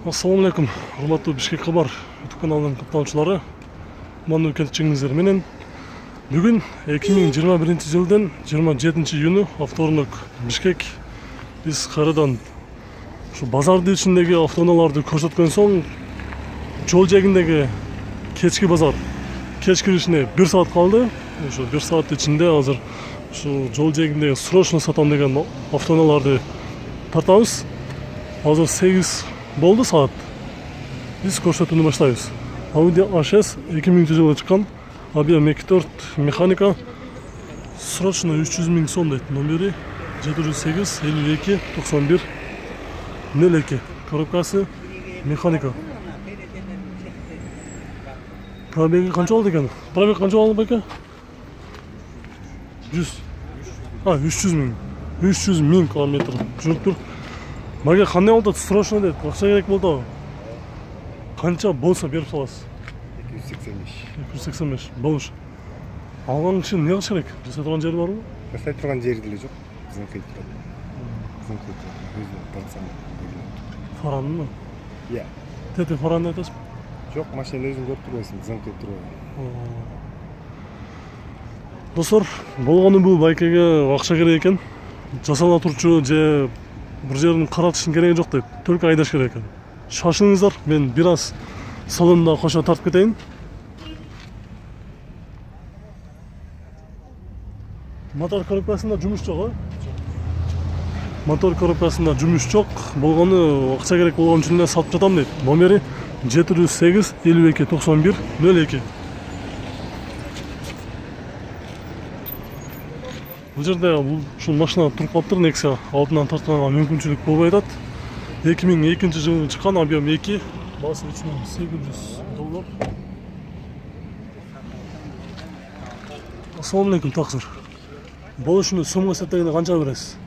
Ассаламу алейкум, урматтуу Бишкек Кабар YouTube каналынын каттаанчылары. Мандуу келчиңиздер менен. Бүгүн 2021-жылдын 27-июнү авторунок Бишкек. Биз кайрадан ушу базардын ичиндеги автоунааларды көрсөткөн соң жол жээгиндеги кечки базар кечкиришине 1 саат калды. Ушу 1 саат ичинде азыр ушу жол жээгиндеги срочно сатам деген автоунааларды тартабыз. Азыр 8 болду саат. Биз көрсөтүүнү баштайбыз. Audi A6 2000-жылы чыккан Abia Mektor механика срочно 300 000 сом дейт. Номери 708 52 91 02. Коробкасы механика. Пробеги канча болду экен? Пробег канча болду беке? 300 000. 300 000 километр жүрүп тур. Мага кандай болду? Срочно дейт. Акча керек болду. Канча болса берип саласыз? 285 болуш. Алган киши эмне кылыш керек? Жасай турган жери барбы? Жасай турган жери деле жок. Зыңкыйт турат. Зыңкыйт. Өзү тартсам. Фаранмы? Иә. Тете фаранды айтасызбы? Жок, машина өзүң көрүп турбайсың, зыңкыйт турат. Достор, болгону бул байкеге акча керек экен. Жасала турчу же бир жерин каратыштын кереги жок деп, только айдаш керек экен. Шашылыңыздар, мен бир аз салонда кошо тартып кетейин. Мотор коробкасында жумуш жок, Мотор коробкасында жумуш жок. Болгону акча керек болгон үчүн эле сатып жатам дейт. Номери 708 52 91 02. Бул жерде ушул машина туруп калыптыр, Nexia алдынан тартканга мүмкүнчүлүк болбой атат. 2002-жылы чыккан объем 2, баасы $3800. Ассаламу алейкум, таксир. Болушуну сомго эсептегенде канча бересиз?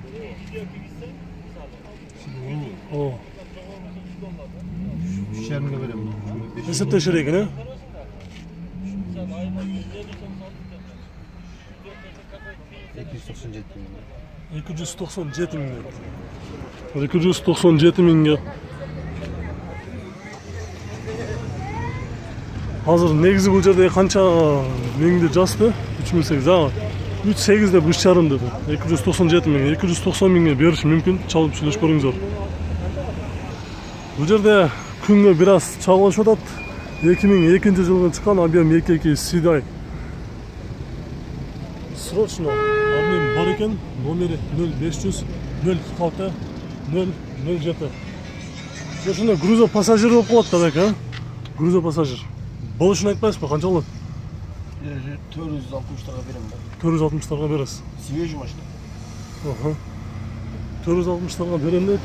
О. 3,5 берем. Эсептеш керек экен, 297 000. 297 000. Азыр негизи бул жерде канча миңди жазды? 3008. 38 деп 3,5 деди. 297 000. 290 000ге бериш мүмкүн. Чалып сүйлөшүп көрүңүздөр. Бул жерде күнгө бир аз чагылышып атат. 2002-жылы чыккан объем 2 Сидай. Срочно обмен бар экен. Номери 0500 046 007. Ошондо грузо пассажир болуп калат да бек, Грузо пассажир. Болушун айтпайсызбы, канча болот? 460 берем да. 460 бересиз. Свежий машина. 460 берем дейт.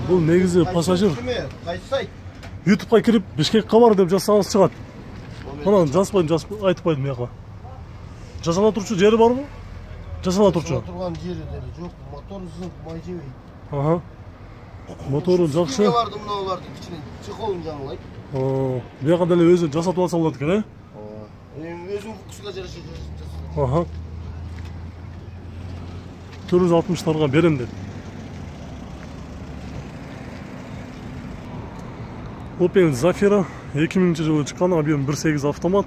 Бул негизи пассажир. Кайсы сайт? YouTube'га кирип Бишкек Кабар деп жазсаңыз чыгат. Анан жазбайм, айтып койдум яка. Жасала турчу жери барбы? Жасала турчу. Турган жери деле жок. Мотору зыңк, май жебейт. Мотору жакшы. Мыналарды кичине чехолун жаңылайт. Бияка деле өзү жасатып алса болот экен, Өзүң вкусуна жараша жасайт. 460 берем дейт. Opel Zafira 2000-жылы чыккан объем 1.8 автомат.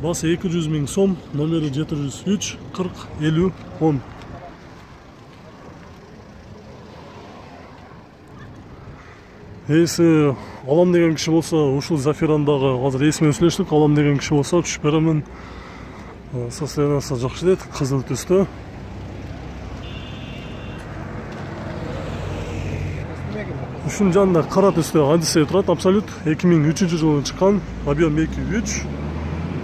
Басы 200 000 сом, номери 703 40 50 10. Эси алам деген киши болса, ушул Зафирандагы азыр эсиме сүйлөштүк, алам деген киши болса, түшүп беремин. Состояниясы жакшы дейт, кызыл түстө. Ушунун жанында кара түстө Odyssey турат, Absolut 2003-жылы чыккан, объем 2.3,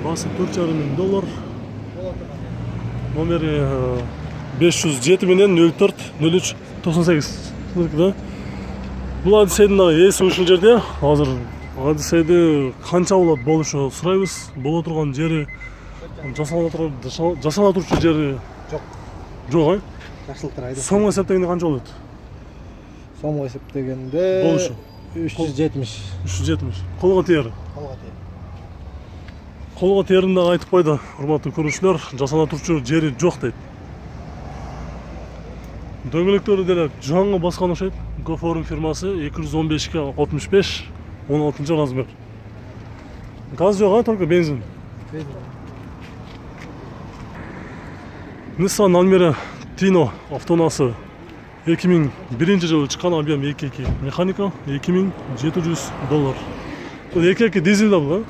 басы $4,500. Номери 507 менен 04 03 98. Бул Odysseyдин эси ушул жерде. Азыр Odysseyди канча болушу сурайбыз. Боло турган жери, жасала турчу жери жок, Жакшылыктар айда. Сомго эсептегенде канча болот? Сомго эсептегенде болушу 370. Колго тээр. Колго тееринде айтып койду, урматтуу көрүүчүлөр, жасала турчу жери жок дейт. Дөңгөлөктөрү деле жаңы баскан окшойт. Гофорум фирмасы 215-65 16 размер. Газ жок, только бензин. Nissan Almera Tino автоунаасы 2001-жылы чыккан, объем 2.2 механика, $2700. Бул 2.2 дизель да бул,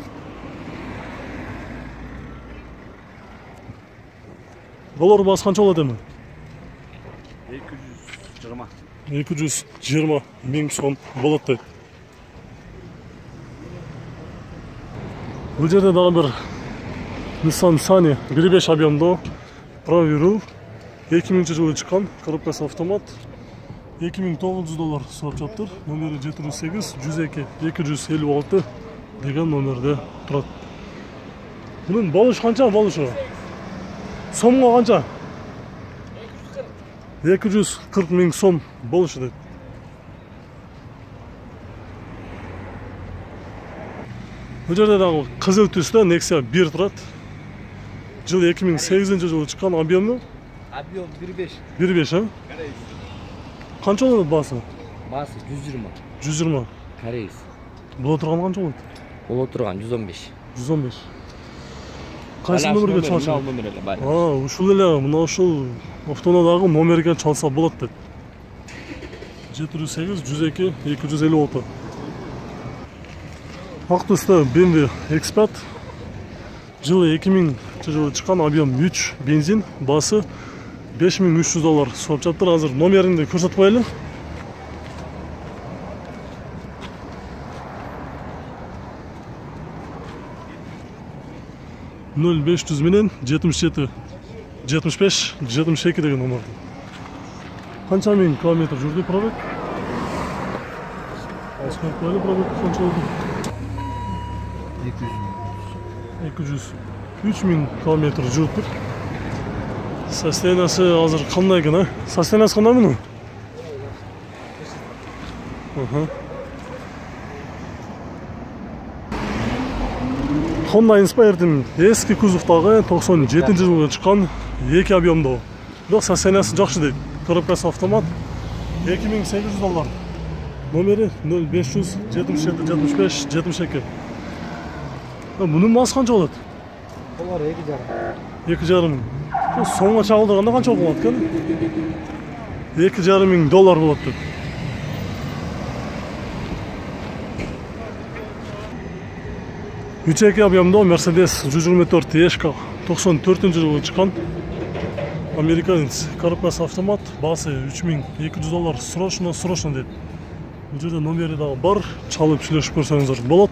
Доллар басы канча болот эми? 220 миң сом болот дейт. Бул жерде дагы бир Nissan Sunny 1.5 объемдо Proviru 2000-жылы чыккан, коробкасы автомат, $2900 сурап жатыр. Номери 708 102 256 деген номерде турат. Bunun болуш канча болушу? Сомго канча? 240 миң сом болушу дейт. Бул жерде дагы кызыл түстө Nexia 1 турат. Жыл 2008-жылы чыккан, объемы? Объем 1.5. 1.5, Канча болот басы? Басы 120. 120. Корейс. Боло турган канча болот? Боло турган 115. 115. Кайсы номерге чалса? Номер эле бар. Ушул эле мына ушул автоунаадагы номерге чалса болот дейт. 708 102 256. Ак түстө BMW X5. Жылы 2000-жылы чыккан, объем 3, бензин, басы $5300 сурап жатыр. Азыр номеринди көрсөтүп коелу. $0500 менен 77 75 72 деген номер. Канча миң километр жүрдү пробег? Аскар коелу пробег канча болду? 203 миң километр жүрдүк. Состояниясы азыр кандай экен, Состояниясы кандай мунун? Honda Inspire'дин эски кузовдагы 97-жылы чыккан 2 объемдо. Бирок состояниясы жакшы дейт. Коробкасы автомат, $2800. Номери 0500 77 75 72. Bunun ması kança olot? Булар 2.5. 2.5 миң. Соңга чагылдырганда канча болот экен? $2.5 миң болот деп. Үчеки объемдо Mercedes 124 ESK 94-жылы чыккан. Американец, коробкасы автомат, басы $3200. Срочно дейт. Бул жерде номери дагы бар, чалып сүйлөшүп көрсөңүздөр болот.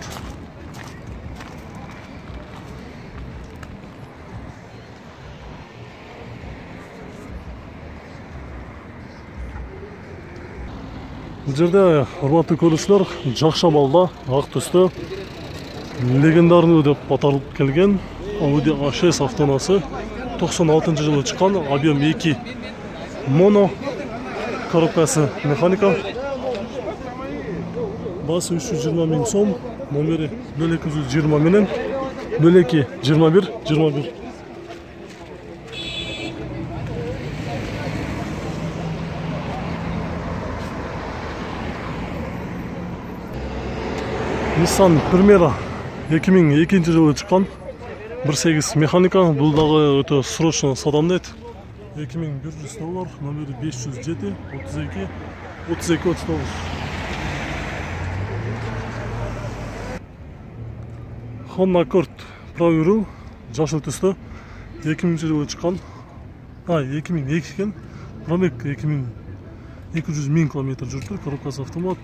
Бул жерде урматтуу көрүүчүлөр, жакшы абалда, ак түстө легендарный деп аталып келген Audi A6 автоунаасы 96-жылы чыккан, объем 2, моно, коробкасы механика, басы 320 миң сом, номери 0220 менен 02 21 21. Nissan Primera 2002-жылы чыккан, 1.8 механика, бул дагы өтө срочно сатам дейт. $2100, номери 507 32 32 39. Honda Accord Proviru жашыл түстө 2000-жылы чыккан. 2002 экен. Пробег 2200 миң километр жүрдү, коробкасы автомат,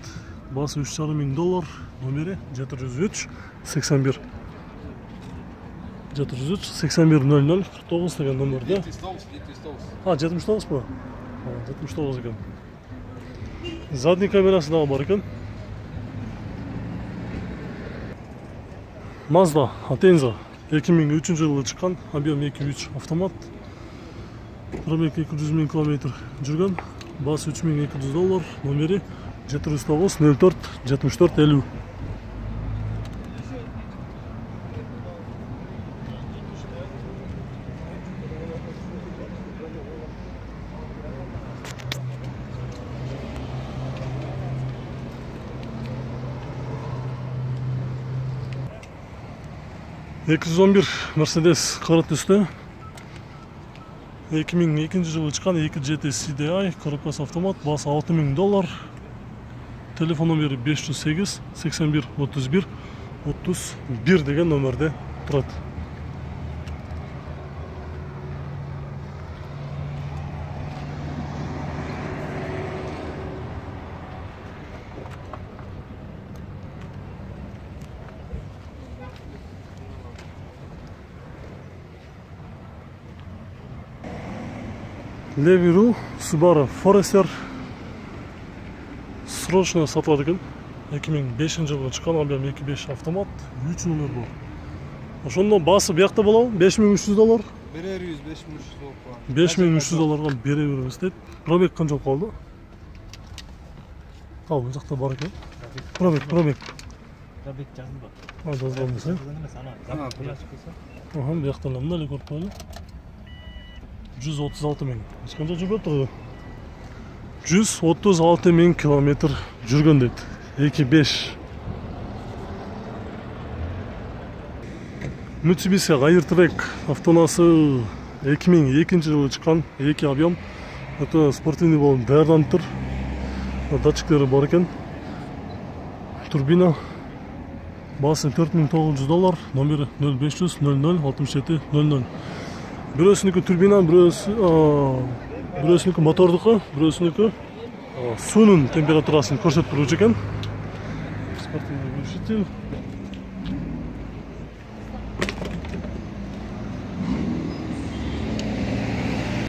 басы $3500, номери 703 81. 703 81 00 49 деген номерде. 79 по? 79 екен. Задний камерасы дагы бар екен. Mazda Atenza 2003-жылы чыккан, объем 2.3 автомат, пробег 200 миң километр жүргөн, басы $3200, номери 709 04 74 50. 211 Mercedes қара түсті. 2002 жылы шыққан 2 GT CDI, коробкасы автомат, басы $6000. Телефон номері 508 81 31 31 деген номерде тұрады. Leviru Subaru Forester срочно сатылады екен. 2005 жылы шыққан, объем 2.5 автомат, 3 номер бар. Ошондо басы бияқта болобу? $5300. Берер 100, 5300 болуп калган. $5300 бере беребиз дейт. Пробег канчалык калды? Ал, бул жакта бар экен. Пробег. Пробег жазылбады. Жазылбады эмес, э? Бияктан мындай эле көрүп коелу. 136 000. Ешқанша жүріп тұрды. 136 000 километр жүрген дейді. 2.5. Mitsubishi Airtrack автонасы 2002 жылы шыққан, 2 объем. Это спортивный болон даярданып тұр. Датчиктері бар екен. Турбина. Басы $4900, номері 0500 00 67 00. Бирөөсүнүкү турбина, бирөөсүнүкү мотордуку, бирөөсүнүкү суунун температурасын көрсөтүп турчу экен. Спортивный глушитель.